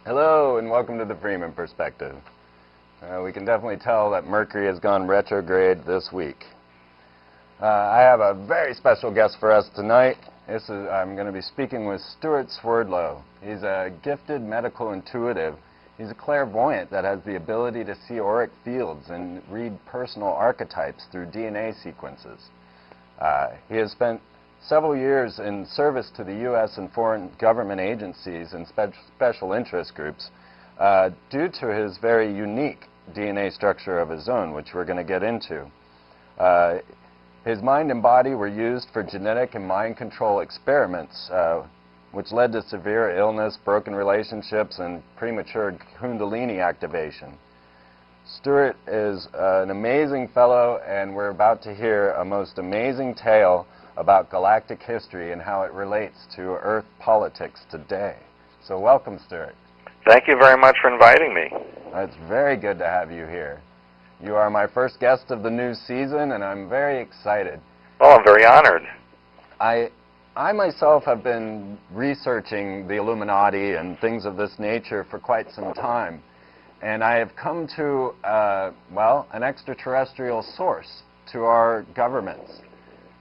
Hello, and welcome to the Freeman Perspective. We can definitely tell that Mercury has gone retrograde this week. I have a very special guest for us tonight. I'm going to be speaking with Stuart Swerdlow. He's a gifted medical intuitive. He's a clairvoyant that has the ability to see auric fields and read personal archetypes through DNA sequences. He has spent several years in service to the U.S. and foreign government agencies and special interest groups due to his very unique DNA structure of his own, which we're going to get into. His mind and body were used for genetic and mind control experiments, which led to severe illness, broken relationships, and premature Kundalini activation. Stuart is an amazing fellow, and we're about to hear a most amazing tale about galactic history and how it relates to Earth politics today. So welcome, Stuart. Thank you very much for inviting me. It's very good to have you here. You are my first guest of the new season, and I'm very excited. Oh, I'm very honored. I myself have been researching the Illuminati and things of this nature for quite some time, and I have come to, an extraterrestrial source to our governments.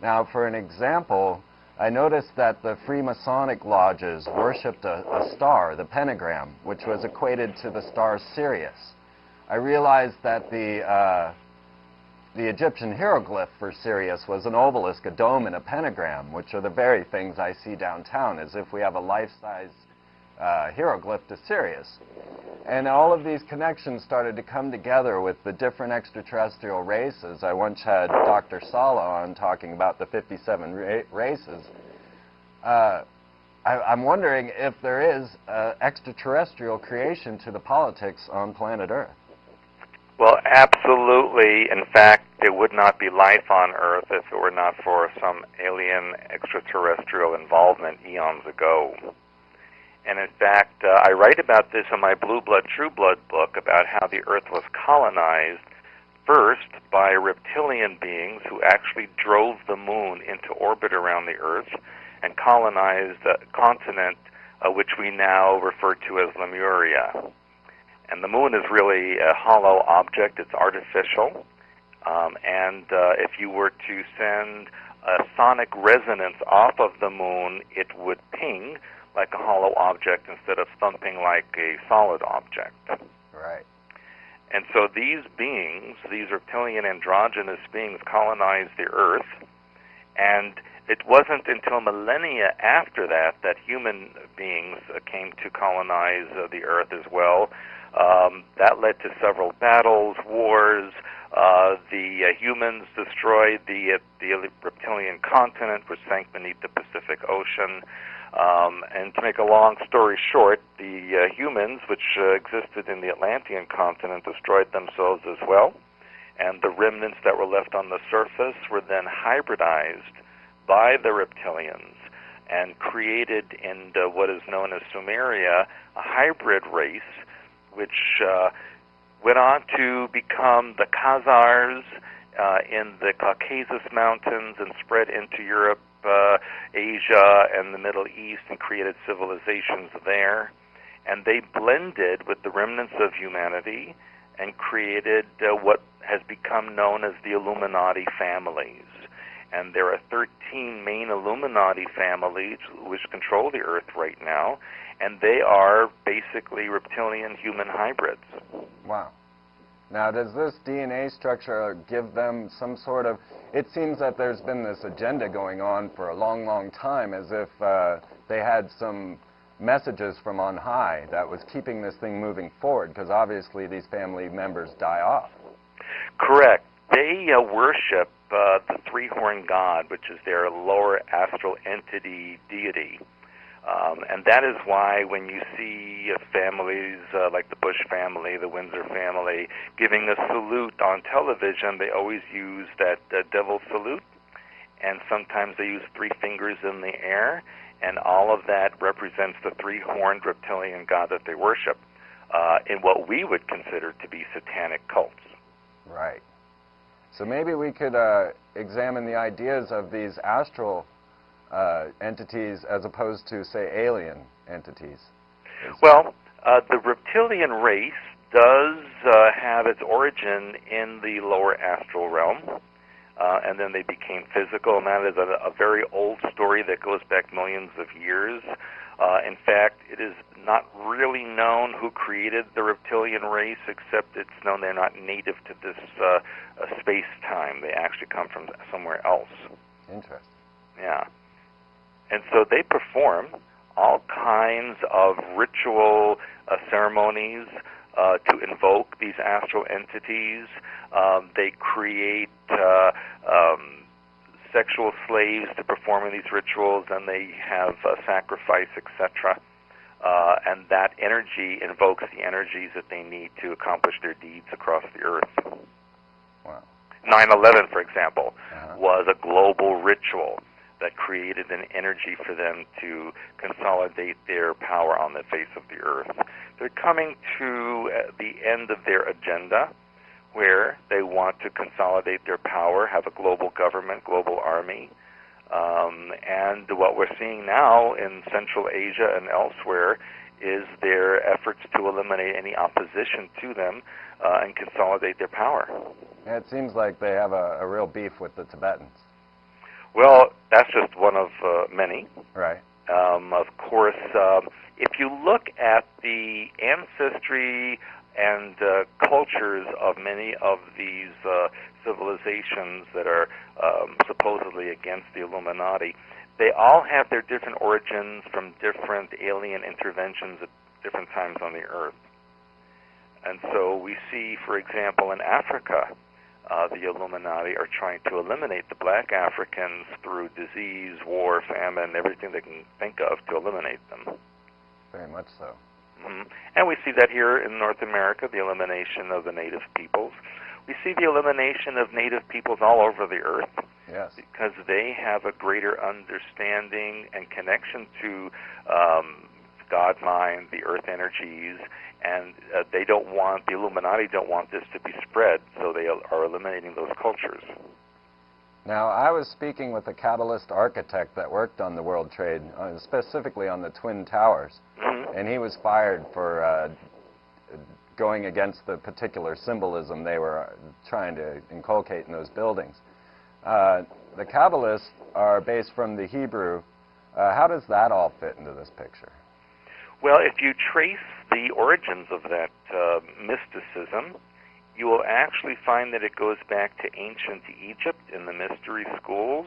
Now, for an example, I noticed that the Freemasonic lodges worshipped a star, the pentagram, which was equated to the star Sirius. I realized that the Egyptian hieroglyph for Sirius was an obelisk, a dome, and a pentagram, which are the very things I see downtown, as if we have a life-size hieroglyph to Sirius. And all of these connections started to come together with the different extraterrestrial races. I once had Dr. Sala on talking about the 57 races. I'm wondering if there is extraterrestrial creation to the politics on planet Earth. Well, absolutely. In fact, there would not be life on Earth if it were not for some alien extraterrestrial involvement eons ago. And in fact, I write about this in my Blue Blood, True Blood book about how the Earth was colonized first by reptilian beings who actually drove the moon into orbit around the Earth and colonized a continent which we now refer to as Lemuria. And the moon is really a hollow object. It's artificial. And if you were to send a sonic resonance off of the moon, it would ping like a hollow object instead of thumping like a solid object. Right. And so these beings, these reptilian androgynous beings, colonized the Earth, and it wasn't until millennia after that that human beings came to colonize the Earth as well. That led to several battles, wars. The humans destroyed the reptilian continent, which sank beneath the Pacific Ocean. And to make a long story short, the humans, which existed in the Atlantean continent, destroyed themselves as well. And the remnants that were left on the surface were then hybridized by the reptilians and created in what is known as Sumeria, a hybrid race, which went on to become the Khazars in the Caucasus Mountains and spread into Europe, Asia, and the Middle East, and created civilizations there. And they blended with the remnants of humanity and created what has become known as the Illuminati families. And there are 13 main Illuminati families which control the Earth right now, and they are basically reptilian-human hybrids. Wow. Now, does this DNA structure give them some sort of... It seems that there's been this agenda going on for a long, long time, as if they had some messages from on high that was keeping this thing moving forward, because obviously these family members die off. Correct. They worship the three-horned god, which is their lower astral entity deity. And that is why when you see families like the Bush family, the Windsor family, giving a salute on television, they always use that devil salute. And sometimes they use three fingers in the air, and all of that represents the three-horned reptilian god that they worship in what we would consider to be satanic cults. Right. So maybe we could examine the ideas of these astral entities as opposed to, say, alien entities. Well, the reptilian race does have its origin in the lower astral realm, and then they became physical, and that is a very old story that goes back millions of years. In fact, it is not really known who created the reptilian race, except it's known they're not native to this space-time. They actually come from somewhere else. Interesting. Yeah. And so they perform all kinds of ritual ceremonies to invoke these astral entities. They create sexual slaves to perform these rituals, and they have sacrifice, etc. And that energy invokes the energies that they need to accomplish their deeds across the earth. Wow. 9/11, for example, was a global ritual that created an energy for them to consolidate their power on the face of the earth. They're coming to the end of their agenda, where they want to consolidate their power, have a global government, global army. And what we're seeing now in Central Asia and elsewhere is their efforts to eliminate any opposition to them and consolidate their power. Yeah, it seems like they have a real beef with the Tibetans. Well, that's just one of many. Right. Of course, if you look at the ancestry and cultures of many of these civilizations that are supposedly against the Illuminati, they all have their different origins from different alien interventions at different times on the earth. And so we see, for example, in Africa, the Illuminati are trying to eliminate the black Africans through disease, war, famine, everything they can think of to eliminate them. Very much so. Mm-hmm. And we see that here in North America, the elimination of the native peoples. We see the elimination of native peoples all over the earth. Yes. Because they have a greater understanding and connection to God mind, the earth energies, and they don't want, the Illuminati don't want this to be spread, so they are eliminating those cultures. Now, I was speaking with a catalyst architect that worked on the World Trade, specifically on the Twin Towers, and he was fired for going against the particular symbolism they were trying to inculcate in those buildings. The Kabbalists are based from the Hebrew. How does that all fit into this picture? Well, if you trace the origins of that mysticism, you will actually find that it goes back to ancient Egypt in the mystery schools,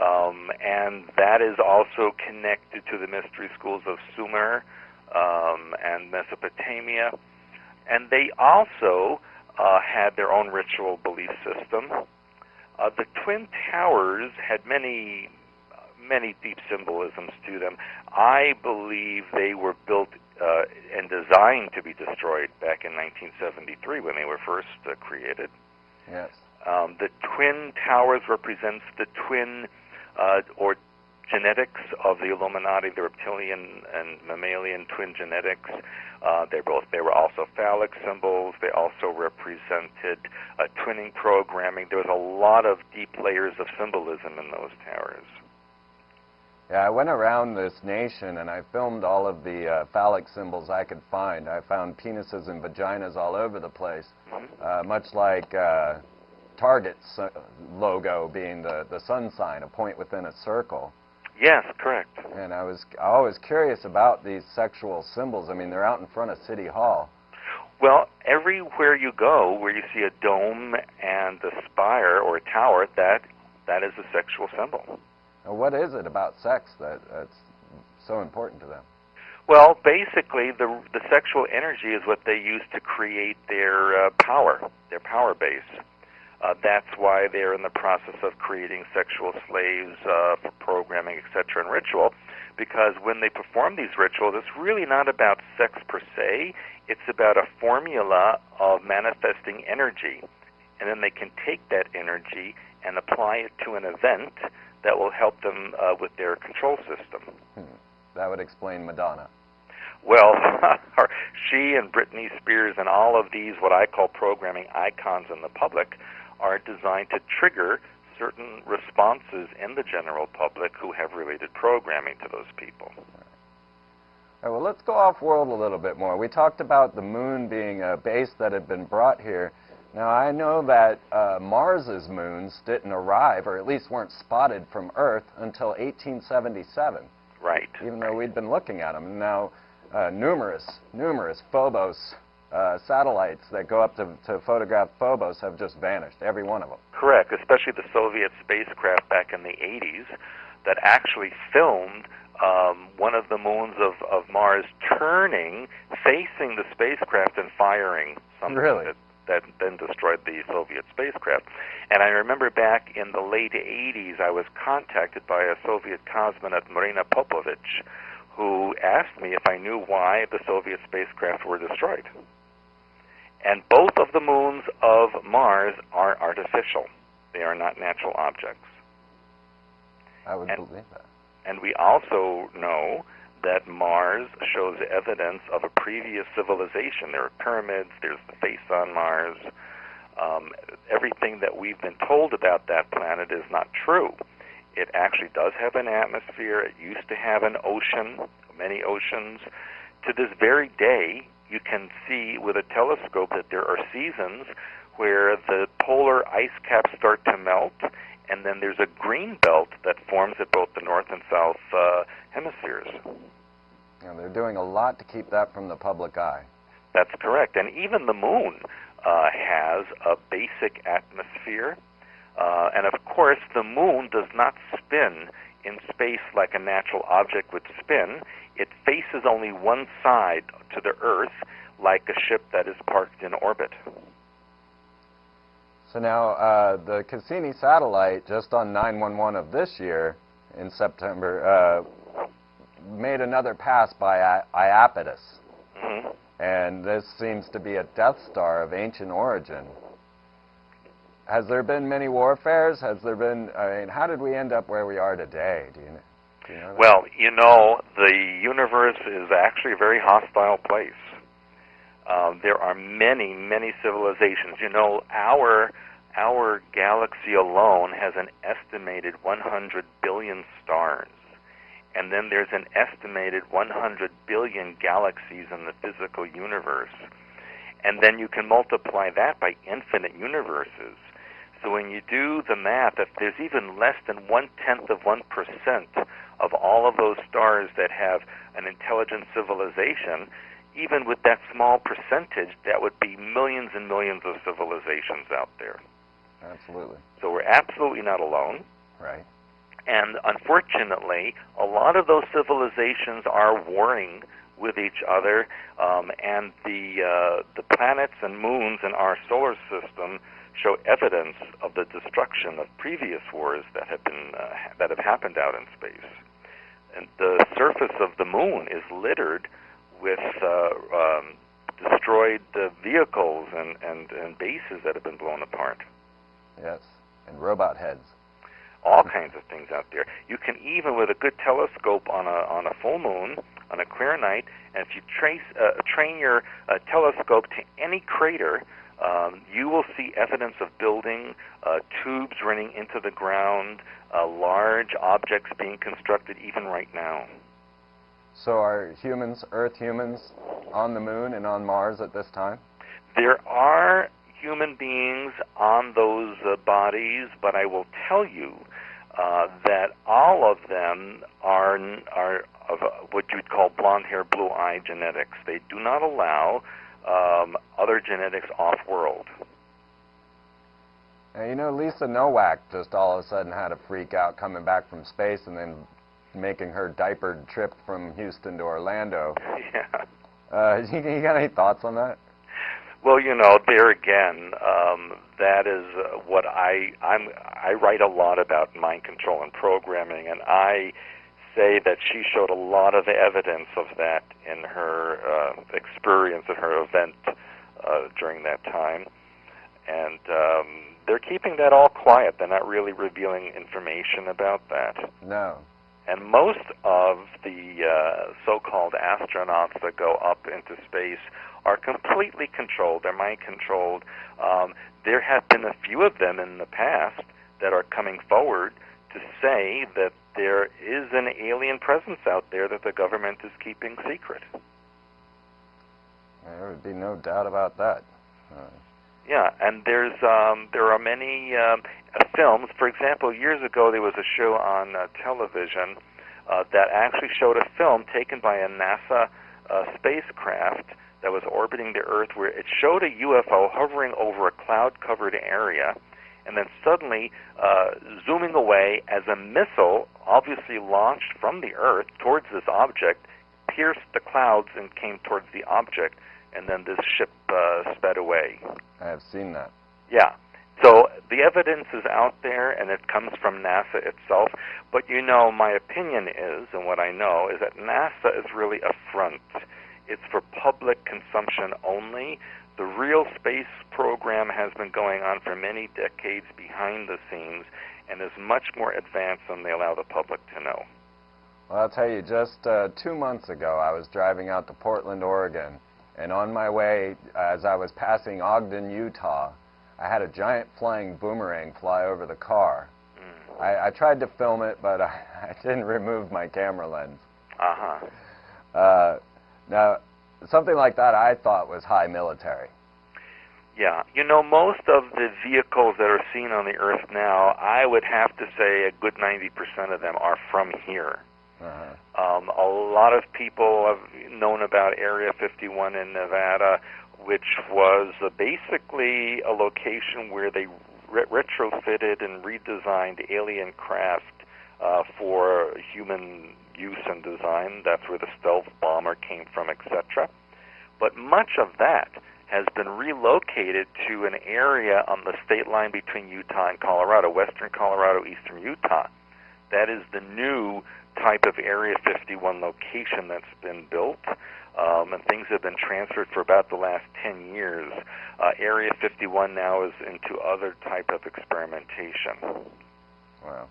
and that is also connected to the mystery schools of Sumer and Mesopotamia. And they also had their own ritual belief system. The Twin Towers had many deep symbolisms to them. I believe they were built and designed to be destroyed back in 1973 when they were first created. Yes. The Twin Towers represents the twin or genetics of the Illuminati, the reptilian and mammalian twin genetics. They were also phallic symbols. They also represented twinning programming. There was a lot of deep layers of symbolism in those towers. Yeah, I went around this nation and I filmed all of the phallic symbols I could find. I found penises and vaginas all over the place, much like Target's logo being the sun sign, a point within a circle. Yes, correct. And I was always curious about these sexual symbols. I mean, they're out in front of City Hall. Well, everywhere you go where you see a dome and a spire or a tower, that is a sexual symbol. Now, what is it about sex that's so important to them? Well, basically, the sexual energy is what they use to create their power base. That's why they're in the process of creating sexual slaves for programming, etc., and ritual, because when they perform these rituals, it's really not about sex per se. It's about a formula of manifesting energy. And then they can take that energy and apply it to an event that will help them with their control system. That would explain Madonna. Well, she and Britney Spears and all of these, what I call programming icons in the public, are designed to trigger certain responses in the general public who have related programming to those people. All right, well, let's go off-world a little bit more. We talked about the moon being a base that had been brought here. Now, I know that Mars's moons didn't arrive, or at least weren't spotted from Earth, until 1877. Right. Even though we'd been looking at them. And now, numerous Phobos satellites that go up to photograph Phobos have just vanished, every one of them. Correct, especially the Soviet spacecraft back in the 80s that actually filmed one of the moons of Mars turning, facing the spacecraft and firing something. Really? That then destroyed the Soviet spacecraft. And I remember back in the late 80s, I was contacted by a Soviet cosmonaut, Marina Popovich, who asked me if I knew why the Soviet spacecraft were destroyed. And both of the moons of Mars are artificial. They are not natural objects. I would believe that. And we also know that Mars shows evidence of a previous civilization. There are pyramids, there's the face on Mars. Everything that we've been told about that planet is not true. It actually does have an atmosphere. It used to have an ocean, many oceans. To this very day, you can see with a telescope that there are seasons where the polar ice caps start to melt, and then there's a green belt that forms at both the north and south hemispheres. And they're doing a lot to keep that from the public eye. That's correct. And even the moon has a basic atmosphere. And of course, the moon does not spin in space like a natural object would spin. It faces only one side to the Earth, like a ship that is parked in orbit. So now, the Cassini satellite, just on 9/11 of this year, in September, made another pass by Iapetus. Mm-hmm. And this seems to be a Death Star of ancient origin. Has there been many warfares? Has there been, I mean, how did we end up where we are today? Do you know that? Well, you know, the universe is actually a very hostile place. There are many, many civilizations. You know, our galaxy alone has an estimated 100 billion stars. And then there's an estimated 100 billion galaxies in the physical universe. And then you can multiply that by infinite universes. So when you do the math, if there's even less than 0.1% of all of those stars that have an intelligent civilization, even with that small percentage, that would be millions and millions of civilizations out there. Absolutely. So we're absolutely not alone. Right. And unfortunately, a lot of those civilizations are warring with each other, and the planets and moons in our solar system show evidence of the destruction of previous wars that have been that have happened out in space. And the surface of the moon is littered with destroyed vehicles and bases that have been blown apart. Yes, and robot heads. All kinds of things out there. You can even, with a good telescope on a full moon, on a clear night, and if you train your telescope to any crater, you will see evidence of building, tubes running into the ground, large objects being constructed even right now. So are humans, Earth humans, on the moon and on Mars at this time? There are human beings on those bodies, but I will tell you that all of them are of what you'd call blonde hair, blue eye genetics. They do not allow other genetics off-world. Now, you know, Lisa Nowak just all of a sudden had a freak out coming back from space and then making her diapered trip from Houston to Orlando. Yeah. You got any thoughts on that? Well, there again, that is what I write a lot about mind control and programming, and I say that she showed a lot of evidence of that in her experience at her event during that time. And they're keeping that all quiet. They're not really revealing information about that. No. And most of the so-called astronauts that go up into space are completely controlled. They're mind-controlled. There have been a few of them in the past that are coming forward to say that there is an alien presence out there that the government is keeping secret. There would be no doubt about that. Yeah, and there are many films. For example, years ago there was a show on television that actually showed a film taken by a NASA spacecraft that was orbiting the Earth, where it showed a UFO hovering over a cloud-covered area, and then suddenly zooming away as a missile, obviously launched from the Earth towards this object, pierced the clouds and came towards the object, and then this ship sped away. I have seen that. Yeah. So the evidence is out there, and it comes from NASA itself. But my opinion is, and what I know, is that NASA is really a front. It's for public consumption only. The real space program has been going on for many decades behind the scenes and is much more advanced than they allow the public to know. Well, I'll tell you, just 2 months ago, I was driving out to Portland, Oregon, and on my way, as I was passing Ogden, Utah, I had a giant flying boomerang fly over the car. I tried to film it, but I didn't remove my camera lens. Now, something like that I thought was high military. Yeah. Most of the vehicles that are seen on the Earth now, I would have to say a good 90% of them are from here. A lot of people have known about Area 51 in Nevada, which was basically a location where they retrofitted and redesigned alien craft for human use and design. That's where the stealth bomber came from, etc. But much of that has been relocated to an area on the state line between Utah and Colorado, western Colorado, eastern Utah. That is the new type of Area 51 location that's been built, and things have been transferred for about the last 10 years. Area 51 now is into other type of experimentation. Wow.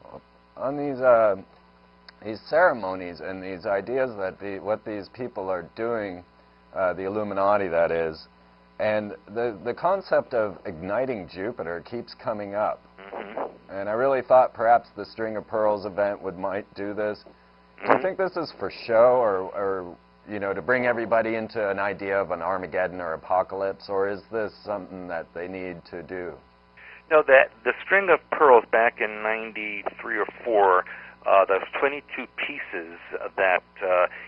Well, on these ceremonies and these ideas that what these people are doing, the Illuminati that is, and the concept of igniting Jupiter keeps coming up. And I really thought perhaps the String of Pearls event might do this. Do you think this is for show, or to bring everybody into an idea of an Armageddon or apocalypse, or is this something that they need to do? No, that the String of Pearls back in '93 or '4, those 22 pieces that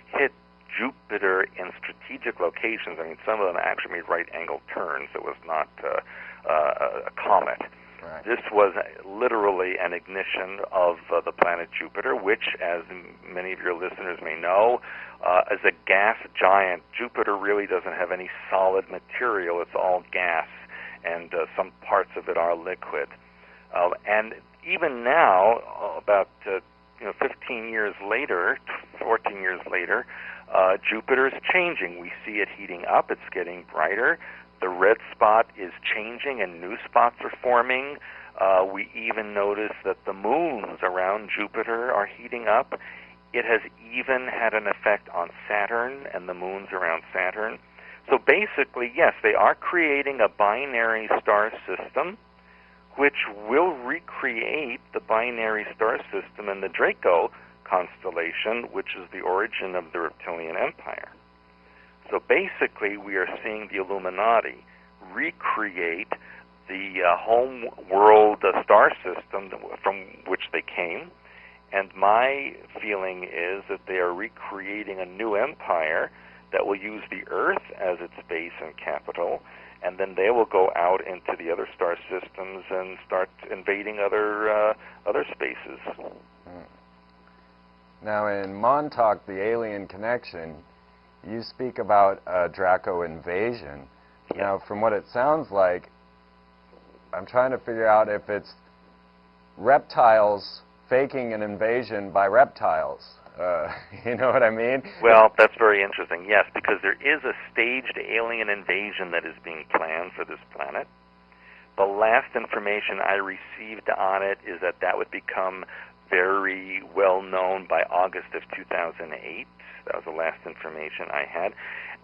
hit Jupiter in strategic locations. I mean, some of them actually made right-angle turns. It was not a comet. Right. This was literally an ignition of the planet Jupiter, which, as many of your listeners may know, is a gas giant. Jupiter really doesn't have any solid material. It's all gas, and some parts of it are liquid. And even now, about 15 years later, 14 years later, Jupiter is changing. We see it heating up. It's getting brighter. The red spot is changing and new spots are forming. We even notice that the moons around Jupiter are heating up. It has even had an effect on Saturn and the moons around Saturn. So basically, yes, they are creating a binary star system which will recreate the binary star system in the Draco constellation, which is the origin of the reptilian empire. So basically, we are seeing the Illuminati recreate the home world star system from which they came. And my feeling is that they are recreating a new empire that will use the Earth as its base and capital, and then they will go out into the other star systems and start invading other spaces. Now, in Montauk, the Alien Connection, You speak about a Draco invasion. Yeah. Now, from what it sounds like, I'm trying to figure out if it's reptiles faking an invasion by reptiles. You know what I mean? Well, that's very interesting, yes, because there is a staged alien invasion that is being planned for this planet. The last information I received on it is that that would become very well known by August of 2008. That was the last information I had.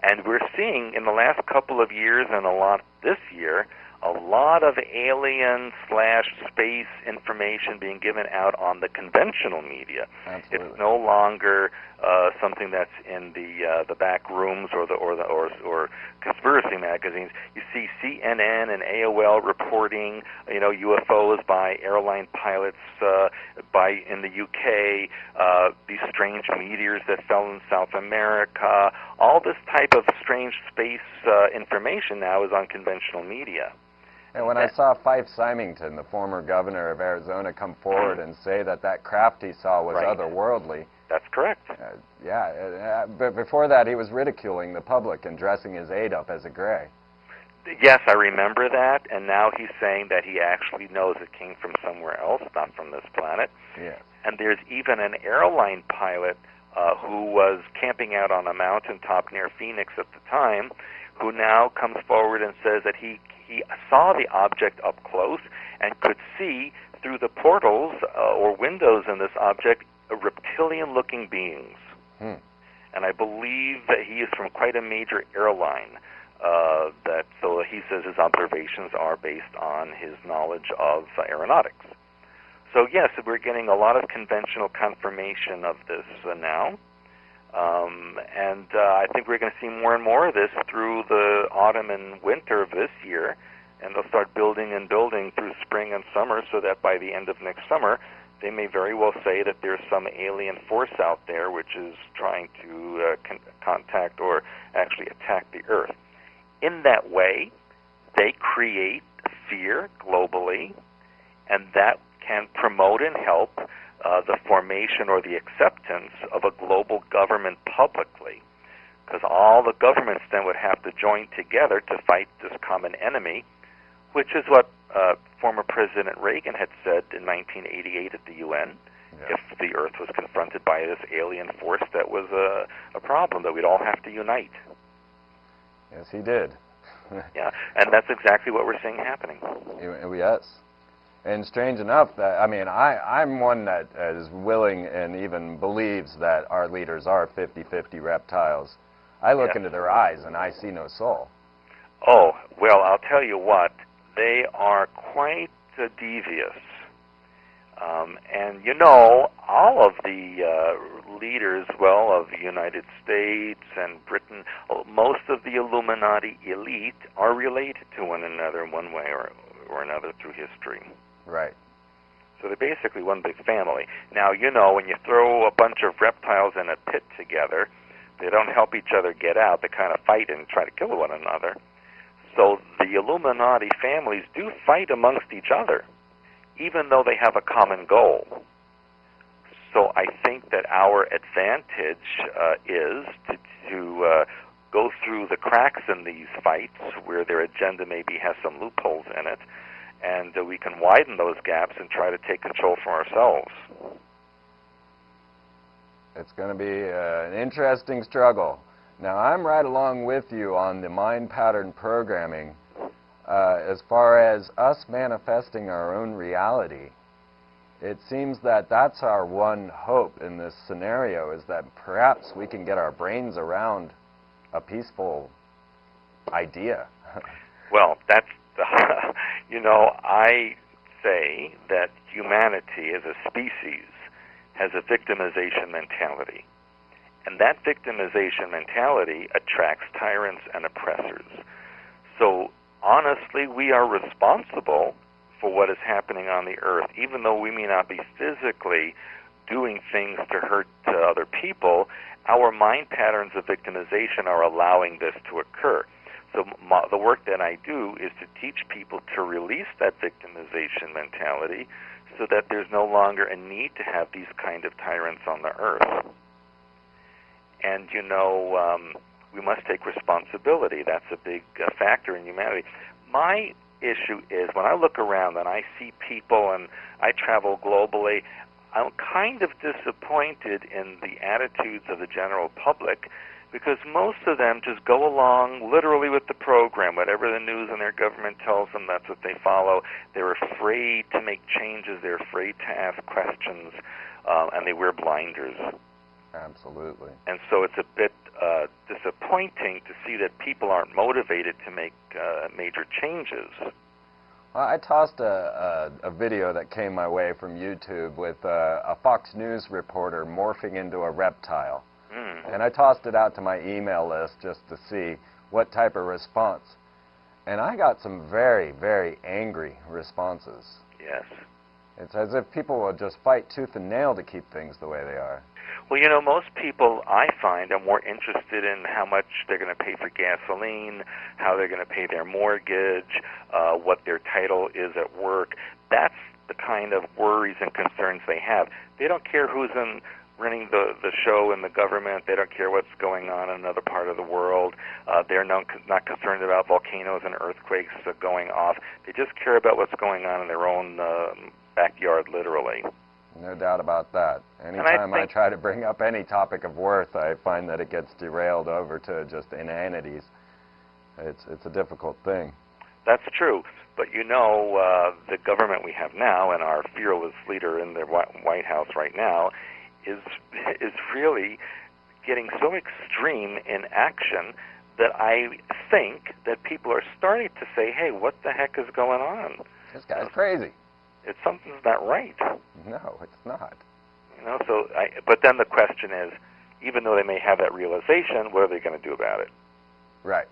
And we're seeing in the last couple of years and a lot this year, a lot of alien/space information being given out on the conventional media. Absolutely. It's no longer something that's in the back rooms or conspiracy magazines. You see CNN and AOL reporting, UFOs by airline pilots in the UK, these strange meteors that fell in South America. All this type of strange space information now is on conventional media. And when I saw Fife Symington, the former governor of Arizona, come forward and say that craft he saw was otherworldly. That's correct. But before that, he was ridiculing the public and dressing his aide up as a gray. Yes, I remember that, and now he's saying that he actually knows it came from somewhere else, not from this planet. Yeah. And there's even an airline pilot who was camping out on a mountaintop near Phoenix at the time, who now comes forward and says that he saw the object up close and could see through the portals or windows in this object reptilian-looking beings. And I believe that he is from quite a major airline. So he says his observations are based on his knowledge of aeronautics. So yes, we're getting a lot of conventional confirmation of this now. And I think we're going to see more and more of this through the autumn and winter of this year, and they'll start building and building through spring and summer, so that by the end of next summer, they may very well say that there's some alien force out there which is trying to contact or actually attack the Earth. In that way, they create fear globally, and that can promote and help the formation or the acceptance of a global government publicly, because all the governments then would have to join together to fight this common enemy, which is what former President Reagan had said in 1988 at the UN. If the Earth was confronted by this alien force, that was a problem, that we'd all have to unite. Yes, he did. Yeah, and that's exactly what we're seeing happening. Yes. And strange enough, that I'm one that is willing and even believes that our leaders are 50-50 reptiles. I look into their eyes and I see no soul. Oh, well, I'll tell you what, they are quite devious. And all of the leaders, of the United States and Britain, most of the Illuminati elite are related to one another in one way or another through history. Right. So they're basically one big family. Now, when you throw a bunch of reptiles in a pit together, they don't help each other get out. They kind of fight and try to kill one another. So the Illuminati families do fight amongst each other, even though they have a common goal. So I think that our advantage is to go through the cracks in these fights where their agenda maybe has some loopholes in it, and we can widen those gaps and try to take control for ourselves. It's going to be an interesting struggle. Now, I'm right along with you on the mind pattern programming. As far as us manifesting our own reality, it seems that that's our one hope in this scenario, is that perhaps we can get our brains around a peaceful idea. Well, that's I say that humanity as a species has a victimization mentality. And that victimization mentality attracts tyrants and oppressors. So, honestly, we are responsible for what is happening on the Earth, even though we may not be physically doing things to hurt other people. Our mind patterns of victimization are allowing this to occur. So the work that I do is to teach people to release that victimization mentality so that there's no longer a need to have these kind of tyrants on the Earth. And, you know, we must take responsibility. That's a big factor in humanity. My issue is when I look around and I see people, and I travel globally, I'm kind of disappointed in the attitudes of the general public, because most of them just go along literally with the program. Whatever the news and their government tells them, that's what they follow. They're afraid to make changes. They're afraid to ask questions, and they wear blinders. Absolutely. And so it's a bit disappointing to see that people aren't motivated to make major changes. Well, I tossed a video that came my way from YouTube with a Fox News reporter morphing into a reptile. And I tossed it out to my email list just to see what type of response. And I got some very, very angry responses. Yes. It's as if people will just fight tooth and nail to keep things the way they are. Well, you know, most people, I find, are more interested in how much they're going to pay for gasoline, how they're going to pay their mortgage, what their title is at work. That's the kind of worries and concerns they have. They don't care who's running the show in the government. They don't care what's going on in another part of the world. They're not concerned about volcanoes and earthquakes going off. They just care about what's going on in their own backyard, literally. No doubt about that. Anytime I try to bring up any topic of worth, I find that it gets derailed over to just inanities. It's a difficult thing. That's true. But you know, the government we have now, and our fearless leader in the White House right now, is really getting so extreme in action that I think that people are starting to say, hey, what the heck is going on? This guy's crazy. Something's not right. No, it's not. You know, but then the question is, even though they may have that realization, what are they going to do about it? Right.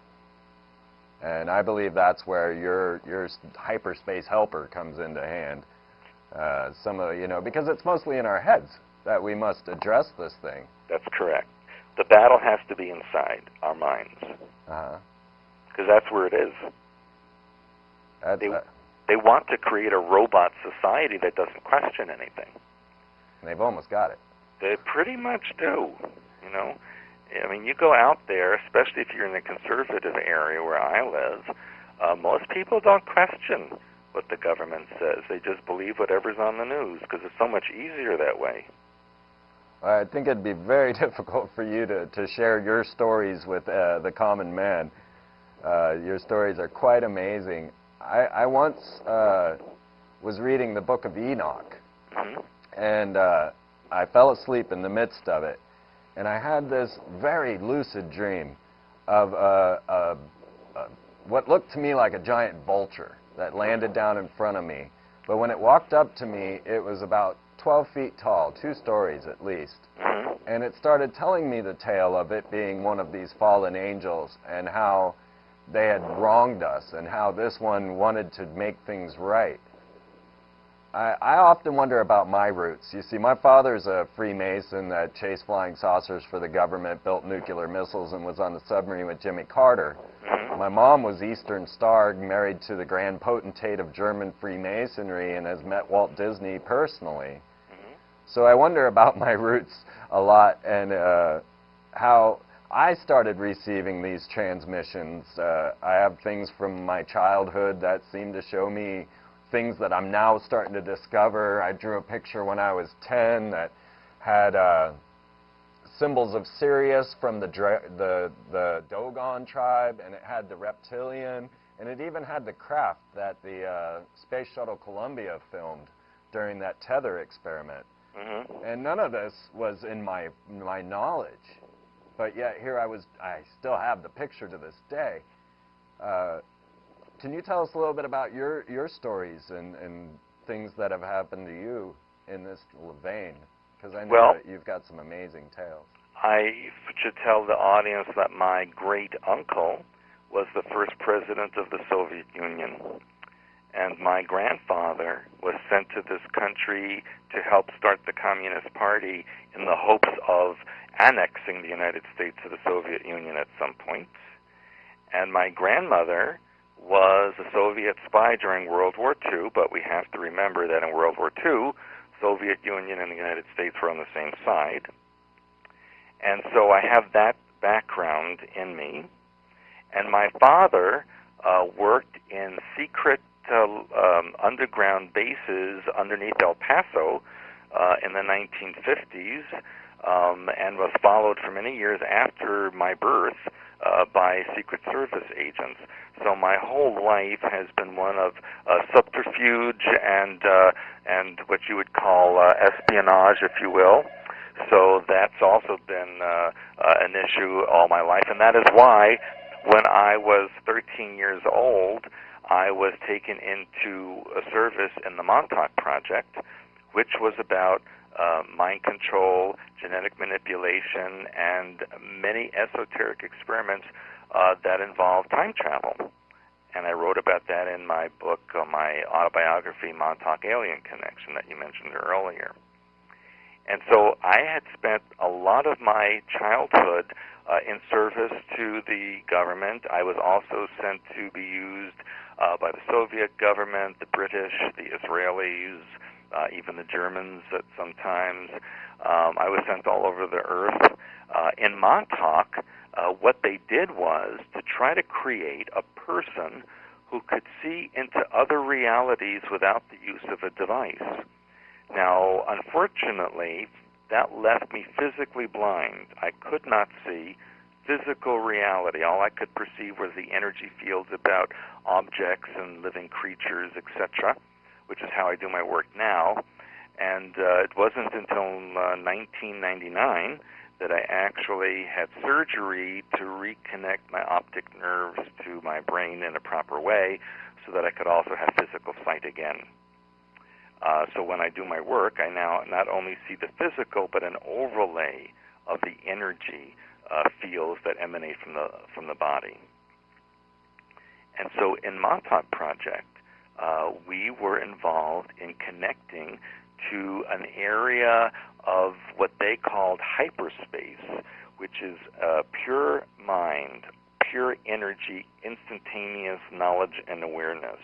And I believe that's where your hyperspace helper comes into hand. Because it's mostly in our heads that we must address this thing. That's correct. The battle has to be inside our minds. Because that's where it is. They want to create a robot society that doesn't question anything. They've almost got it. They pretty much do, you know. I mean, you go out there, especially if you're in a conservative area where I live, most people don't question what the government says. They just believe whatever's on the news because it's so much easier that way. I think it'd be very difficult for you to share your stories with the common man. Your stories are quite amazing. I once was reading the Book of Enoch, and I fell asleep in the midst of it, and I had this very lucid dream of what looked to me like a giant vulture that landed down in front of me. But when it walked up to me, it was about 12 feet tall, 2 stories at least. And it started telling me the tale of it being one of these fallen angels and how they had wronged us and how this one wanted to make things right. I often wonder about my roots. You see, my father's a Freemason that chased flying saucers for the government, built nuclear missiles, and was on the submarine with Jimmy Carter. My mom was Eastern Star, married to the Grand Potentate of German Freemasonry, and has met Walt Disney personally. So I wonder about my roots a lot and how I started receiving these transmissions. I have things from my childhood that seem to show me things that I'm now starting to discover. I drew a picture when I was 10 that had symbols of Sirius from the Dogon tribe, and it had the reptilian, and it even had the craft that the Space Shuttle Columbia filmed during that tether experiment. And none of this was in my knowledge. But yet here I still have the picture to this day. Can you tell us a little bit about your stories and things that have happened to you in this vein? Because I know that you've got some amazing tales. I should tell the audience that my great-uncle was the first president of the Soviet Union. And my grandfather was sent to this country to help start the Communist Party in the hopes of annexing the United States to the Soviet Union at some point. And my grandmother was a Soviet spy during World War II, but we have to remember that in World War II, Soviet Union and the United States were on the same side. And so I have that background in me. And my father worked in secret underground bases underneath El Paso in the 1950s, and was followed for many years after my birth by Secret Service agents. So my whole life has been one of subterfuge and what you would call espionage, if you will. So that's also been an issue all my life, and that is why when I was 13 years old, I was taken into a service in the Montauk Project, which was about mind control, genetic manipulation, and many esoteric experiments that involved time travel. And I wrote about that in my book, my autobiography, Montauk Alien Connection, that you mentioned earlier. And so I had spent a lot of my childhood in service to the government. I was also sent to be used by the Soviet government, the British, the Israelis, even the Germans at some times. I was sent all over the earth. In Montauk, what they did was to try to create a person who could see into other realities without the use of a device. Now, unfortunately, that left me physically blind. I could not see physical reality. All I could perceive was the energy fields about objects and living creatures, etc., which is how I do my work now. And it wasn't until 1999 that I actually had surgery to reconnect my optic nerves to my brain in a proper way so that I could also have physical sight again. So when I do my work, I now not only see the physical, but an overlay of the energy fields that emanate from the body. And so in Montauk Project, we were involved in connecting to an area of what they called hyperspace, which is pure mind, pure energy, instantaneous knowledge and awareness.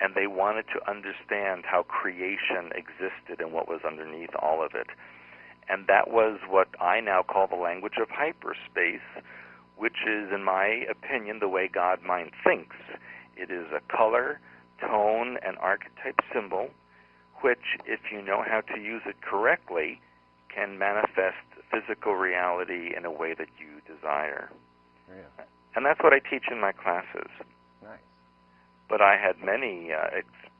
And they wanted to understand how creation existed and what was underneath all of it. And that was what I now call the language of hyperspace, which is, in my opinion, the way God mind thinks. It is a color, tone, and archetype symbol, which, if you know how to use it correctly, can manifest physical reality in a way that you desire. Yeah. And that's what I teach in my classes. Nice. But I had many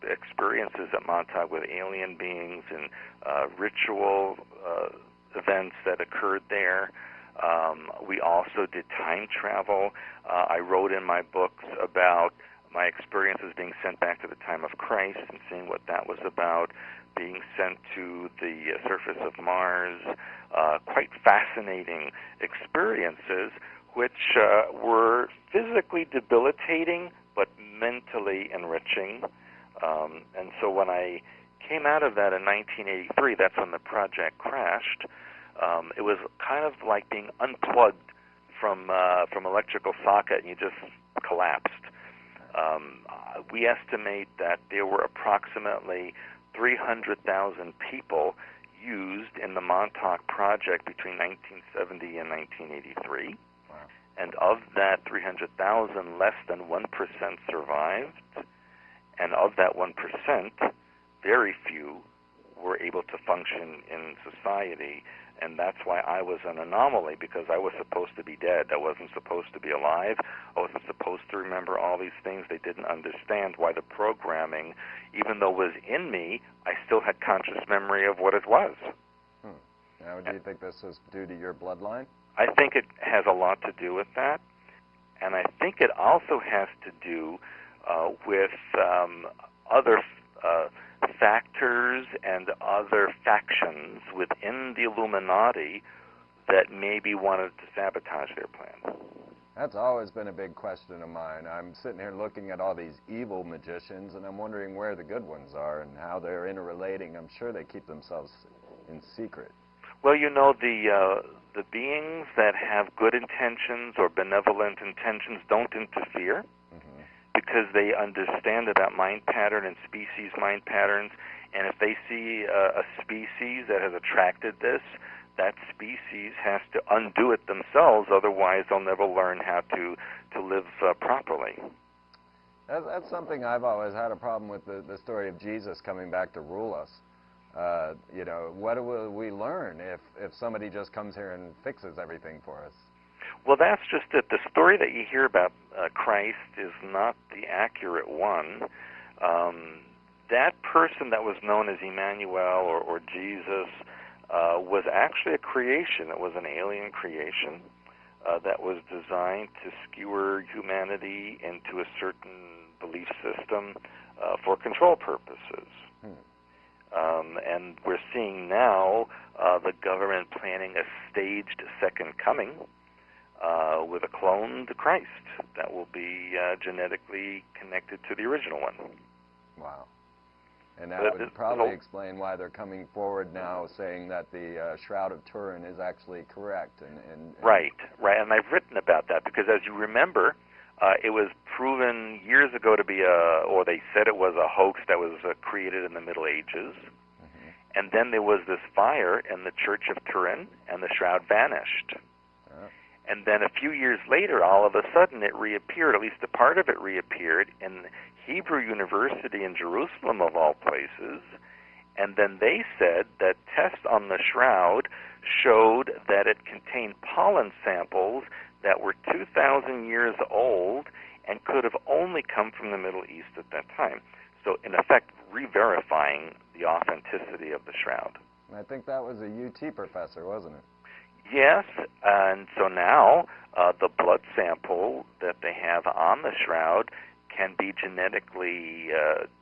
experiences at Montauk with alien beings and ritual events that occurred there. We also did time travel. I wrote in my books about my experiences being sent back to the time of Christ and seeing what that was about, being sent to the surface of Mars. Quite fascinating experiences, which were physically debilitating, but mentally enriching. And so when I came out of that in 1983, that's when the project crashed, it was kind of like being unplugged from electrical socket and you just collapsed. We estimate that there were approximately 300,000 people used in the Montauk Project between 1970 and 1983. Wow. And of that 300,000, less than 1% survived. And of that 1%, very few were able to function in society. And that's why I was an anomaly, because I was supposed to be dead. I wasn't supposed to be alive. I wasn't supposed to remember all these things. They didn't understand why the programming, even though it was in me, I still had conscious memory of what it was. Now, do you think this is due to your bloodline? I think it has a lot to do with that. And I think it also has to do with other factors and other factions within the Illuminati that maybe wanted to sabotage their plan. That's always been a big question of mine. I'm sitting here looking at all these evil magicians, and I'm wondering where the good ones are and how they're interrelating. I'm sure they keep themselves in secret. Well, you know, the beings that have good intentions or benevolent intentions don't interfere. Because they understand about mind pattern and species mind patterns, and if they see a species that has attracted this, that species has to undo it themselves, otherwise they'll never learn how to live properly. That's something I've always had a problem with, the story of Jesus coming back to rule us. You know, what will we learn if somebody just comes here and fixes everything for us? Well, that's just it. The story that you hear about Christ is not the accurate one. That person that was known as Emmanuel or Jesus was actually a creation. It was an alien creation that was designed to skewer humanity into a certain belief system for control purposes. And we're seeing now the government planning a staged second coming with a cloned Christ that will be genetically connected to the original one. Wow. And that would probably explain why they're coming forward now saying that the Shroud of Turin is actually correct. Right. And I've written about that because, as you remember, it was proven years ago to be or they said it was a hoax that was created in the Middle Ages. Mm-hmm. And then there was this fire in the Church of Turin, and the shroud vanished. And then a few years later, all of a sudden, it reappeared, at least a part of it reappeared, in Hebrew University in Jerusalem, of all places. And then they said that tests on the shroud showed that it contained pollen samples that were 2,000 years old and could have only come from the Middle East at that time. So, in effect, re-verifying the authenticity of the shroud. I think that was a UT professor, wasn't it? Yes, and so now the blood sample that they have on the shroud can be genetically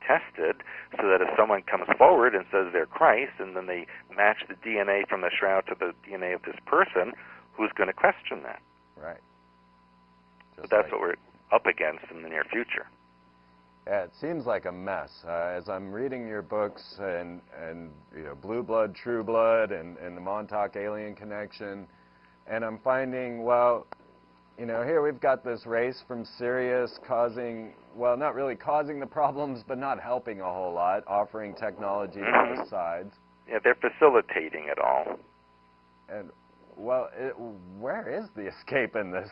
tested so that if someone comes forward and says they're Christ and then they match the DNA from the shroud to the DNA of this person, who's going to question that? Right. But that's what we're up against in the near future. Yeah, it seems like a mess. As I'm reading your books and you know, Blue Blood, True Blood, and the Montauk alien connection, and I'm finding, well, you know, here we've got this race from Sirius causing, well, not really causing the problems, but not helping a whole lot, offering technology to both sides. Yeah, they're facilitating it all. And, well, where is the escape in this?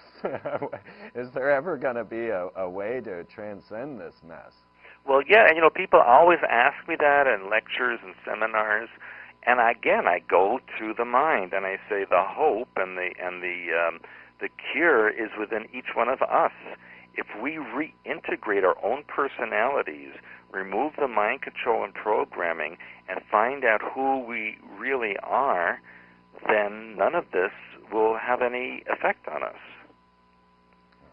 Is there ever going to be a way to transcend this mess? Well, yeah, and you know, people always ask me that in lectures and seminars, and again, I go to the mind and I say the hope and the cure is within each one of us. If we reintegrate our own personalities, remove the mind control and programming, and find out who we really are, then none of this will have any effect on us.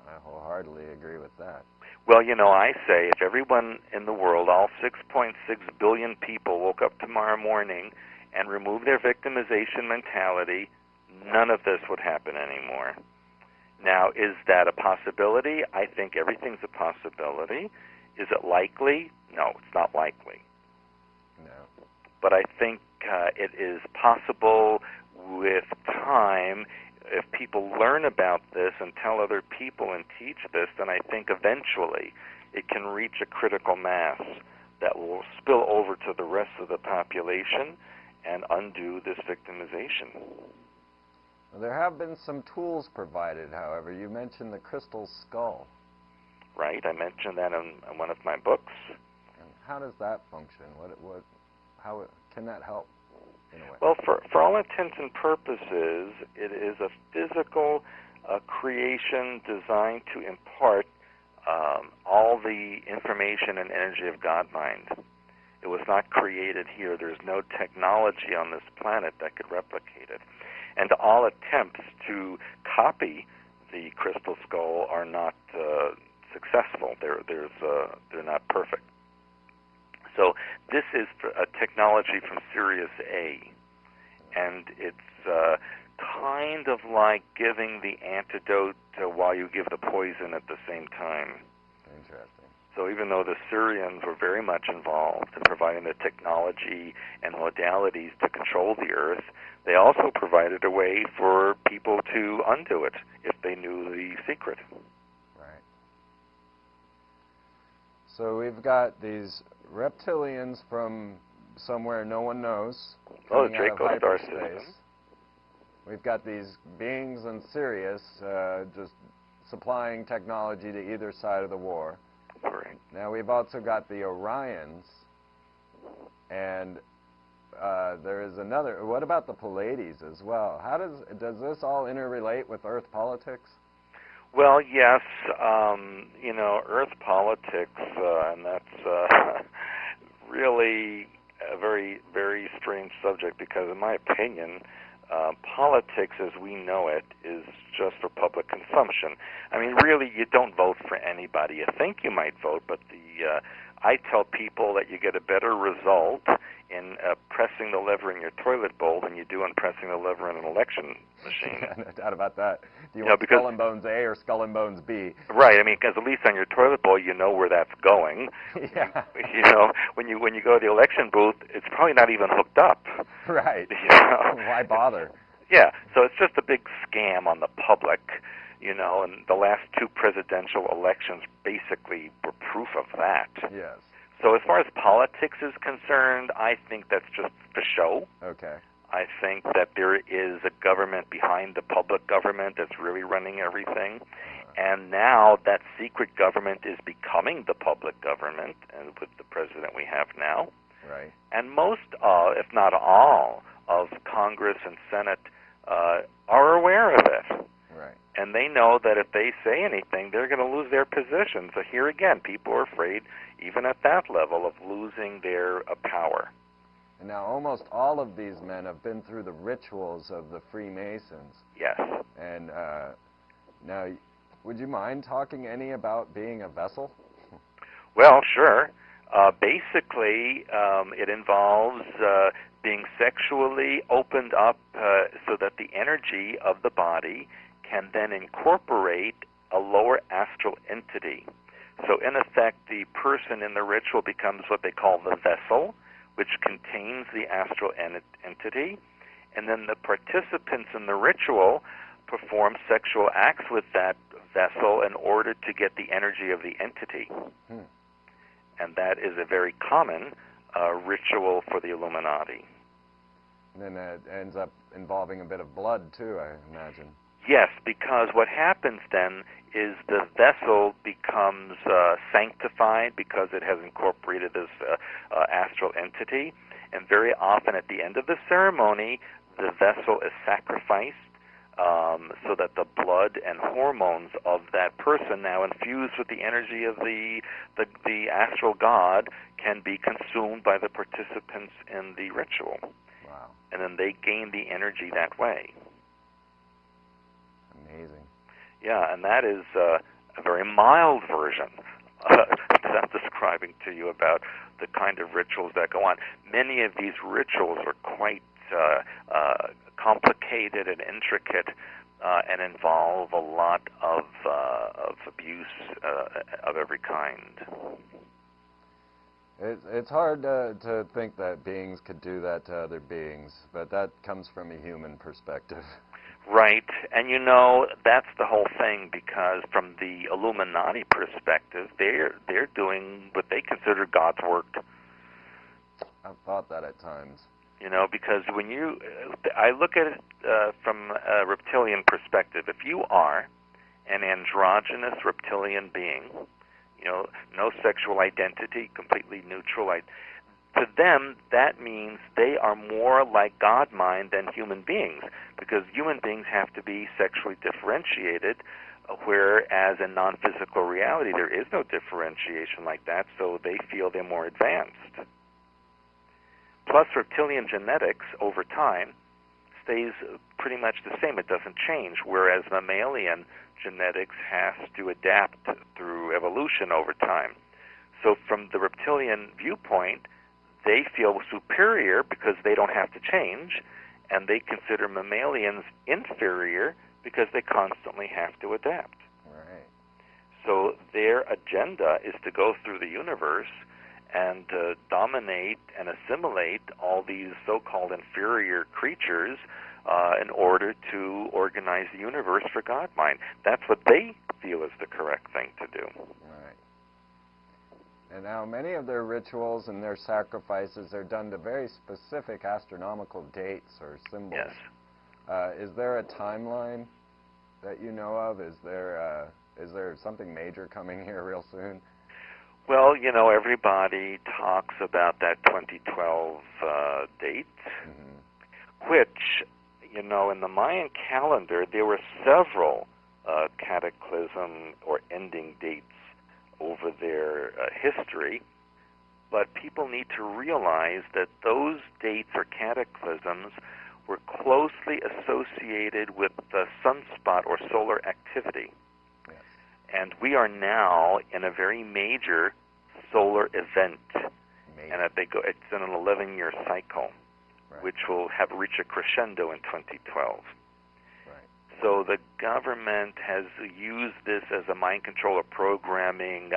I wholeheartedly agree with that. Well, you know, I say if everyone in the world, all 6.6 billion people, woke up tomorrow morning and removed their victimization mentality, none of this would happen anymore. Now, is that a possibility? I think everything's a possibility. Is it likely? No, it's not likely. No. But I think it is possible with time. If people learn about this and tell other people and teach this, then I think eventually it can reach a critical mass that will spill over to the rest of the population and undo this victimization. There have been some tools provided, however. You mentioned the crystal skull. Right, I mentioned that in one of my books. And how does that function? How can that help in a way? Well, for all intents and purposes, it is a physical creation designed to impart all the information and energy of God mind. It was not created here. There's no technology on this planet that could replicate it. And all attempts to copy the crystal skull are not successful. They're not perfect. So this is a technology from Sirius A, and it's kind of like giving the antidote while you give the poison at the same time. Interesting. So even though the Syrians were very much involved in providing the technology and modalities to control the Earth, they also provided a way for people to undo it if they knew the secret. Right. So we've got these reptilians from somewhere no one knows. Oh, the coming out of Draco star hyperspace. system. we've got these beings in Sirius just supplying technology to either side of the war. Correct. Now we've also got the Orions, and there is another. What about the Pleiades as well? How does this all interrelate with Earth politics? Well, yes, you know, Earth politics, and that's really a very, very strange subject because, in my opinion, politics as we know it is just for public consumption. I mean, really, you don't vote for anybody. You think you might vote, but I tell people that you get a better result in pressing the lever in your toilet bowl than you do in pressing the lever in an election machine. No doubt about that. Do you want Skull and Bones A or Skull and Bones B? Right. I mean, because at least on your toilet bowl, you know where that's going. Yeah. You know, when you go to the election booth, it's probably not even hooked up. Right. You know? Why bother? Yeah. So it's just a big scam on the public. You know, and the last two presidential elections basically were proof of that. Yes. So as far as politics is concerned, I think that's just for show. Okay. I think that there is a government behind the public government that's really running everything. And now that secret government is becoming the public government, and with the president we have now. Right. And most, if not all, of Congress and Senate are aware of it. Right. And they know that if they say anything, they're going to lose their position. So here again, people are afraid, even at that level, of losing their power. And now almost all of these men have been through the rituals of the Freemasons. Yes. And now, would you mind talking any about being a vessel? Well, sure. Basically, it involves being sexually opened up so that the energy of the body can then incorporate a lower astral entity. So in effect, the person in the ritual becomes what they call the vessel, which contains the astral entity, and then the participants in the ritual perform sexual acts with that vessel in order to get the energy of the entity. And that is a very common ritual for the Illuminati. And then it ends up involving a bit of blood, too, I imagine. Yes, because what happens then is the vessel becomes sanctified because it has incorporated this astral entity, and very often at the end of the ceremony, the vessel is sacrificed so that the blood and hormones of that person, now infused with the energy of the astral god, can be consumed by the participants in the ritual. Wow. And then they gain the energy that way. Amazing. Yeah, and that is a very mild version that I'm describing to you about the kind of rituals that go on. Many of these rituals are quite complicated and intricate and involve a lot of abuse of every kind. It's hard to think that beings could do that to other beings, but that comes from a human perspective. Right, and you know, that's the whole thing, because from the Illuminati perspective, they're doing what they consider God's work. I've thought that at times. You know, because I look at it from a reptilian perspective. If you are an androgynous reptilian being, you know, no sexual identity, completely neutral, to them, that means they are more like God mind than human beings, because human beings have to be sexually differentiated, whereas in non-physical reality there is no differentiation like that, so they feel they're more advanced. Plus, reptilian genetics over time stays pretty much the same. It doesn't change, whereas mammalian genetics has to adapt through evolution over time. So from the reptilian viewpoint, they feel superior because they don't have to change, and they consider mammalians inferior because they constantly have to adapt. Right. So their agenda is to go through the universe and dominate and assimilate all these so-called inferior creatures in order to organize the universe for God mind. That's what they feel is the correct thing to do. Right. And now many of their rituals and their sacrifices are done to very specific astronomical dates or symbols. Yes. Is there a timeline that you know of? Is there something major coming here real soon? Well, you know, everybody talks about that 2012 date, which, you know, in the Mayan calendar, there were several cataclysm or ending dates over their history, but people need to realize that those dates or cataclysms were closely associated with the sunspot or solar activity. Yes. And we are now in a very major solar event. Major. And it's in an 11-year cycle, Right. which will reach a crescendo in 2012. Right. So the government has used this as a mind control or programming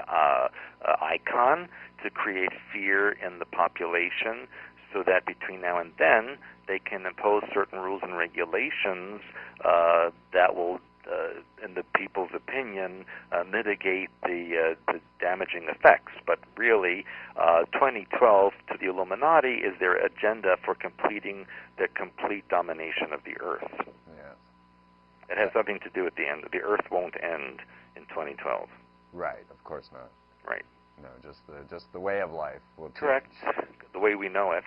icon to create fear in the population, so that between now and then they can impose certain rules and regulations that will, in the people's opinion, mitigate the damaging effects. But really, 2012 to the Illuminati is their agenda for completing the complete domination of the Earth. Yes. It has nothing to do with the end. The Earth won't end in 2012. Right. Of course not. Right. No, just the way of life will change. Correct. The way we know it.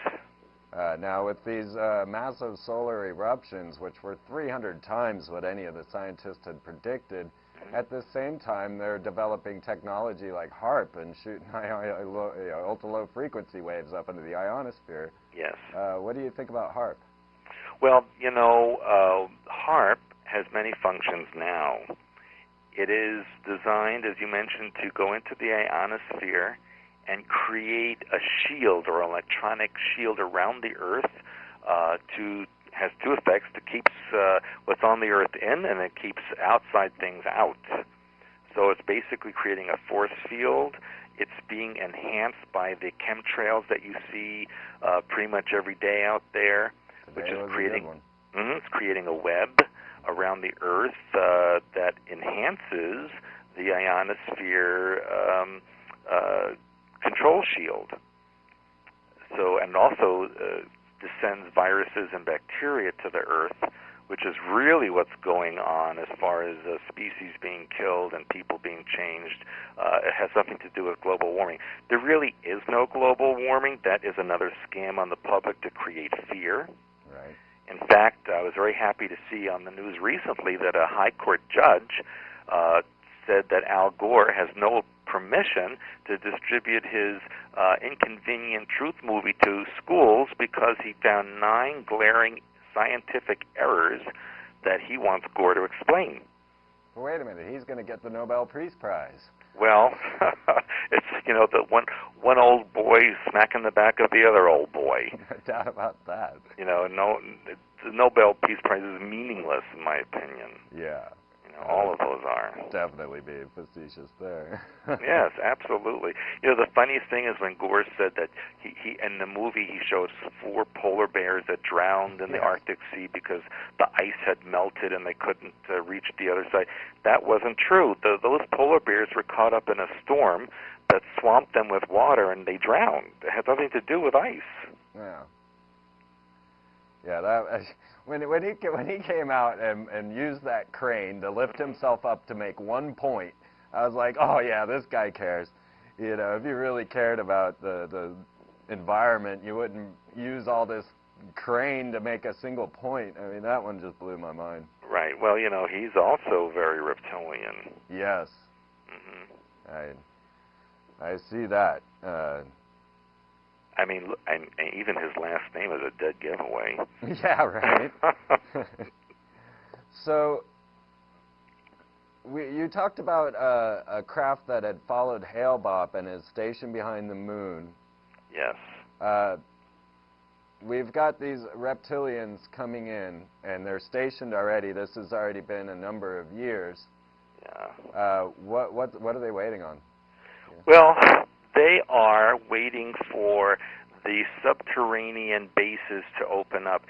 Now, with these massive solar eruptions, which were 300 times what any of the scientists had predicted, at the same time they're developing technology like HARP and shooting ultra-low frequency waves up into the ionosphere. Yes. What do you think about HARP? Well, you know, HARP has many functions now. It is designed, as you mentioned, to go into the ionosphere and create a shield or electronic shield around the Earth. Has two effects: to keeps what's on the Earth in, and it keeps outside things out. So it's basically creating a force field. It's being enhanced by the chemtrails that you see pretty much every day out there, which is creating a web around the Earth that enhances the ionosphere control shield. So, and also descends viruses and bacteria to the Earth, which is really what's going on as far as species being killed and people being changed. It has something to do with global warming. There really is no global warming. That is another scam on the public to create fear. Right. In fact, I was very happy to see on the news recently that a high court judge said that Al Gore has no permission to distribute his Inconvenient Truth movie to schools because he found 9 glaring scientific errors that he wants Gore to explain. Well, wait a minute, he's going to get the Nobel Peace Prize. Well, it's, you know, the one old boy smacking the back of the other old boy. No doubt about that. You know, the Nobel Peace Prize is meaningless in my opinion. Yeah. All of those are. Definitely being facetious there. Yes, absolutely. You know, the funniest thing is when Gore said that he in the movie he shows 4 polar bears that drowned in the Arctic Sea because the ice had melted and they couldn't reach the other side. That wasn't true. Those polar bears were caught up in a storm that swamped them with water and they drowned. It had nothing to do with ice. Yeah. Yeah, that when he came out and used that crane to lift himself up to make 1 point, I was like, oh yeah, this guy cares. You know, if you really cared about the environment, you wouldn't use all this crane to make a single point. I mean, that one just blew my mind. Right. Well, you know, he's also very reptilian. Yes. Mm-hmm. I see that. I mean, and even his last name is a dead giveaway. Yeah, right. So, you talked about a craft that had followed Hale-Bopp and is stationed behind the moon. Yes. We've got these reptilians coming in, and they're stationed already. This has already been a number of years. Yeah. What are they waiting on? Yeah. Well, they are waiting for the subterranean bases to open up.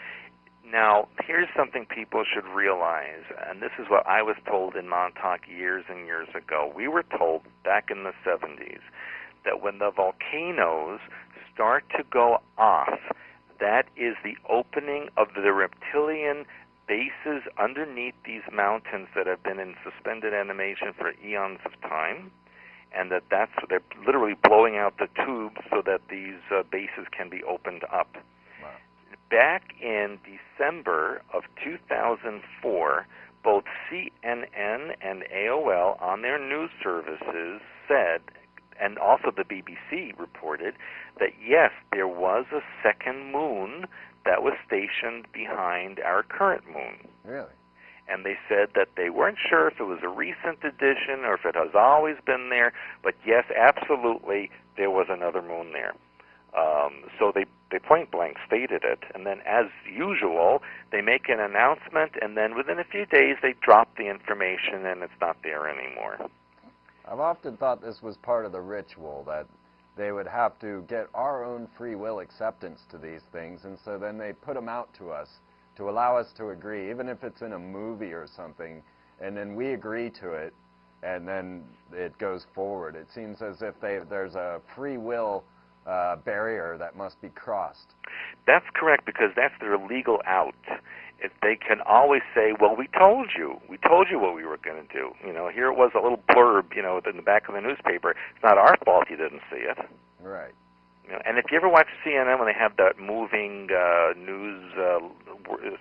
Now, here's something people should realize, and this is what I was told in Montauk years and years ago. We were told back in the 70s that when the volcanoes start to go off, that is the opening of the reptilian bases underneath these mountains that have been in suspended animation for eons of time, and they're literally blowing out the tubes so that these bases can be opened up. Wow. Back in December of 2004, both CNN and AOL on their news services said, and also the BBC reported, that yes, there was a second moon that was stationed behind our current moon. Really? And they said that they weren't sure if it was a recent addition or if it has always been there, but yes, absolutely, there was another moon there. So they point blank stated it, and then as usual, they make an announcement, and then within a few days they drop the information and it's not there anymore. I've often thought this was part of the ritual, that they would have to get our own free will acceptance to these things, and so then they put them out to us to allow us to agree, even if it's in a movie or something, and then we agree to it, and then it goes forward. It seems as if there's a free will barrier that must be crossed. That's correct, because that's their legal out. They can always say, well, we told you what we were going to do. Here it was a little blurb, in the back of the newspaper. It's not our fault you didn't see it. Right. And if you ever watch CNN when they have that moving news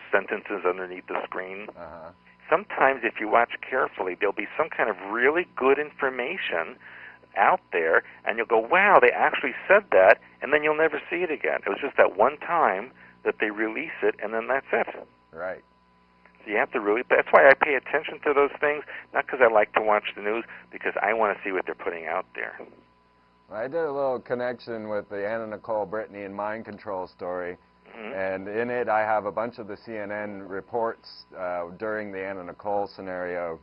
sentences underneath the screen, sometimes if you watch carefully, there'll be some kind of really good information out there, and you'll go, wow, they actually said that, and then you'll never see it again. It was just that one time that they release it, and then that's it. Right. So you have to really, that's why I pay attention to those things, not because I like to watch the news, because I want to see what they're putting out there. I did a little connection with the Anna Nicole Brittany and mind control story, and in it I have a bunch of the CNN reports during the Anna Nicole scenario,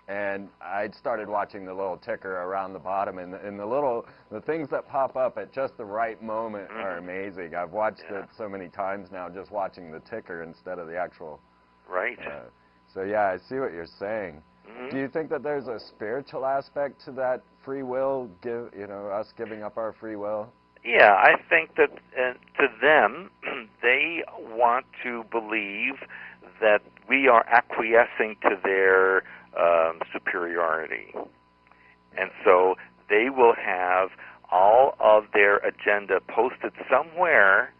and I started watching the little ticker around the bottom, and the things that pop up at just the right moment are amazing. I've watched it so many times now, just watching the ticker instead of the actual. Right. So yeah, I see what you're saying. Do you think that there's a spiritual aspect to that free will, us giving up our free will? Yeah, I think that to them, they want to believe that we are acquiescing to their superiority. And so they will have all of their agenda posted somewhere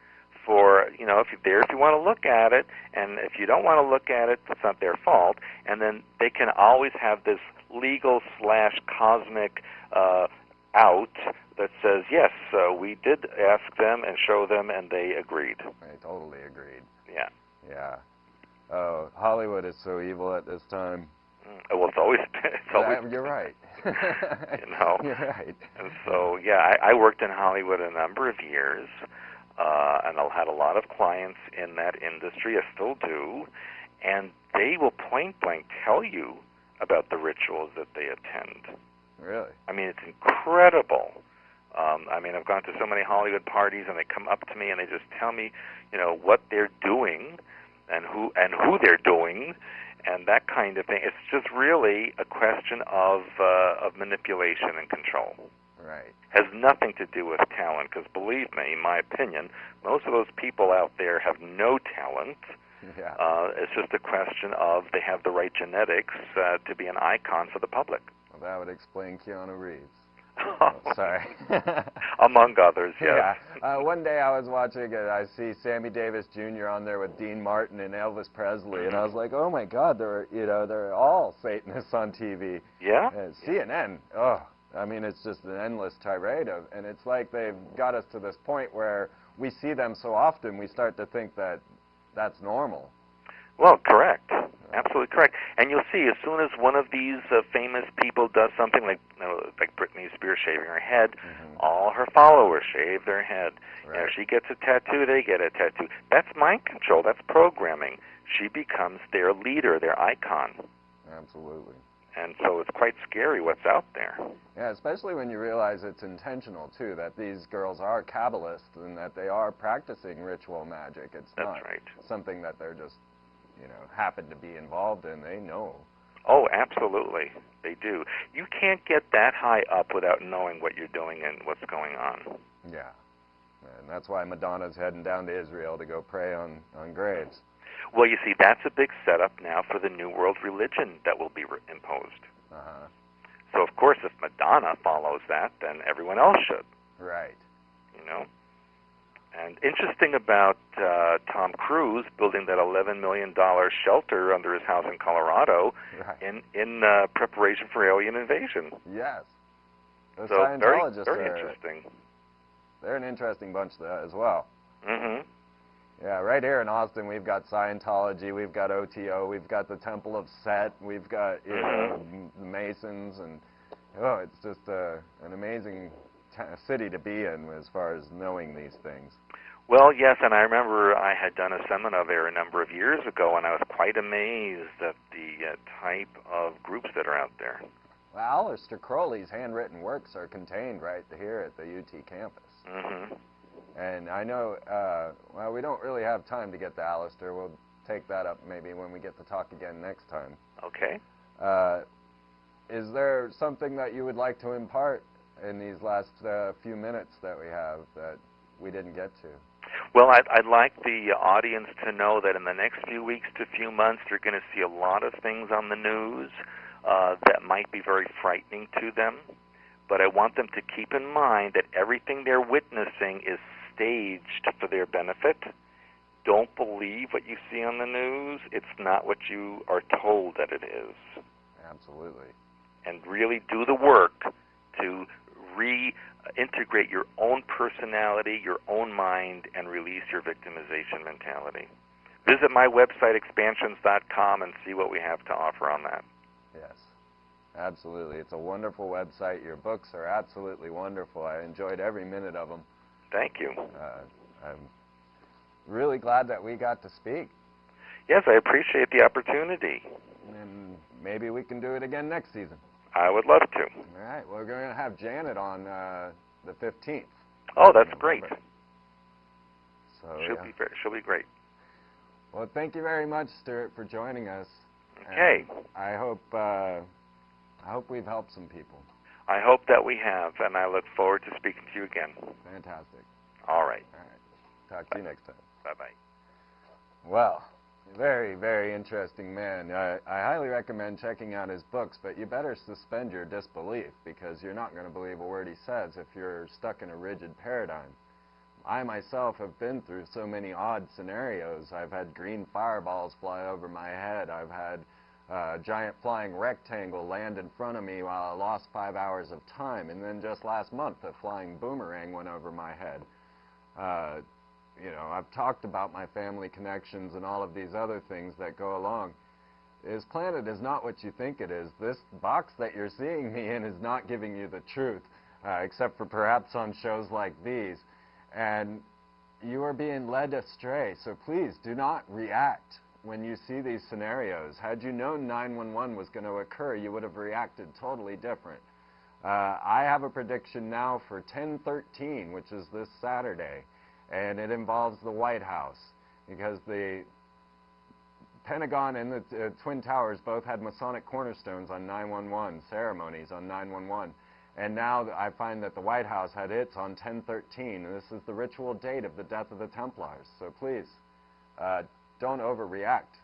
for, if you're there, if you want to look at it, and if you don't want to look at it, it's not their fault. And then they can always have this legal/cosmic out that says, yes, we did ask them and show them, and they agreed. They totally agreed. Yeah. Yeah. Oh, Hollywood is so evil at this time. Well, it's always. You're right. You're right. And so, yeah, I worked in Hollywood a number of years, and I had a lot of clients in that industry. I still do, and they will point blank tell you about the rituals that they attend. Really? I mean, it's incredible. I've gone to so many Hollywood parties, and they come up to me and they just tell me, what they're doing, and who they're doing, and that kind of thing. It's just really a question of manipulation and control. Right. Has nothing to do with talent, because believe me, in my opinion, most of those people out there have no talent. Yeah. It's just a question of they have the right genetics to be an icon for the public. Well, that would explain Keanu Reeves. Oh, sorry. Among others, yes. Yeah. One day I was watching it, I see Sammy Davis Jr. on there with Dean Martin and Elvis Presley, and I was like, oh my God, they're all Satanists on TV. Yeah. CNN, it's just an endless tirade of, and it's like they've got us to this point where we see them so often, we start to think that that's normal. Well, correct. Absolutely correct. And you'll see, as soon as one of these famous people does something like Britney Spears shaving her head, all her followers shave their head. Right. She gets a tattoo, they get a tattoo. That's mind control. That's programming. She becomes their leader, their icon. Absolutely. And so it's quite scary what's out there. Yeah, especially when you realize it's intentional, too, that these girls are Kabbalists and that they are practicing ritual magic. It's not something that they're just, happen to be involved in. They know. Oh, absolutely. They do. You can't get that high up without knowing what you're doing and what's going on. Yeah. And that's why Madonna's heading down to Israel to go pray on graves. Well, you see, that's a big setup now for the New World religion that will be imposed. Uh-huh. So, of course, if Madonna follows that, then everyone else should. Right. You know? And interesting about Tom Cruise building that $11 million shelter under his house in Colorado Right. in preparation for alien invasion. Yes. The So Scientologists very are, interesting. they're an interesting bunch as well. Mm-hmm. Yeah, right here in Austin, we've got Scientology, we've got OTO, we've got the Temple of Set, we've got the Masons, and it's just an amazing city to be in as far as knowing these things. Well, yes, and I remember I had done a seminar there a number of years ago, and I was quite amazed at the type of groups that are out there. Well, Aleister Crowley's handwritten works are contained right here at the UT campus. Mm-hmm. And I know, well, we don't really have time to get to Aleister. We'll take that up maybe when we get to talk again next time. Okay. Is there something that you would like to impart in these last few minutes that we have that we didn't get to? Well, I'd like the audience to know that in the next few weeks to few months, you're going to see a lot of things on the news that might be very frightening to them. But I want them to keep in mind that everything they're witnessing is staged for their benefit. Don't believe what you see on the news. It's not what you are told that it is. Absolutely. And really do the work to reintegrate your own personality, your own mind, and release your victimization mentality. Visit my website, expansions.com, and see what we have to offer on that. Yes, absolutely. It's a wonderful website. Your books are absolutely wonderful. I enjoyed every minute of them. Thank you. I'm really glad that we got to speak. Yes, I appreciate the opportunity. And maybe we can do it again next season. I would love to. All right. We're going to have Janet on the 15th. Oh, that's great. So, she'll be great. Well, thank you very much, Stuart, for joining us. Okay. And I hope we've helped some people. I hope that we have, and I look forward to speaking to you again. Fantastic. All right. All right. Talk to you next time. Bye-bye. Well, very, very interesting man. I highly recommend checking out his books, but you better suspend your disbelief because you're not going to believe a word he says if you're stuck in a rigid paradigm. I myself have been through so many odd scenarios. I've had green fireballs fly over my head. I've had a giant flying rectangle land in front of me while I lost 5 hours of time. And then just last month, a flying boomerang went over my head. You know, I've talked about my family connections and all of these other things that go along. This planet is not what you think it is. This box that you're seeing me in is not giving you the truth, except for perhaps on shows like these. And you are being led astray, so please do not react when you see these scenarios. Had you known 911 was going to occur, you would have reacted totally different. I have a prediction now for 10/13, which is this Saturday, and it involves the White House, because the Pentagon and the Twin Towers both had Masonic cornerstones on 911, ceremonies on 911. And now I find that the White House had its on 10/13, and this is the ritual date of the death of the Templars. So please, don't overreact.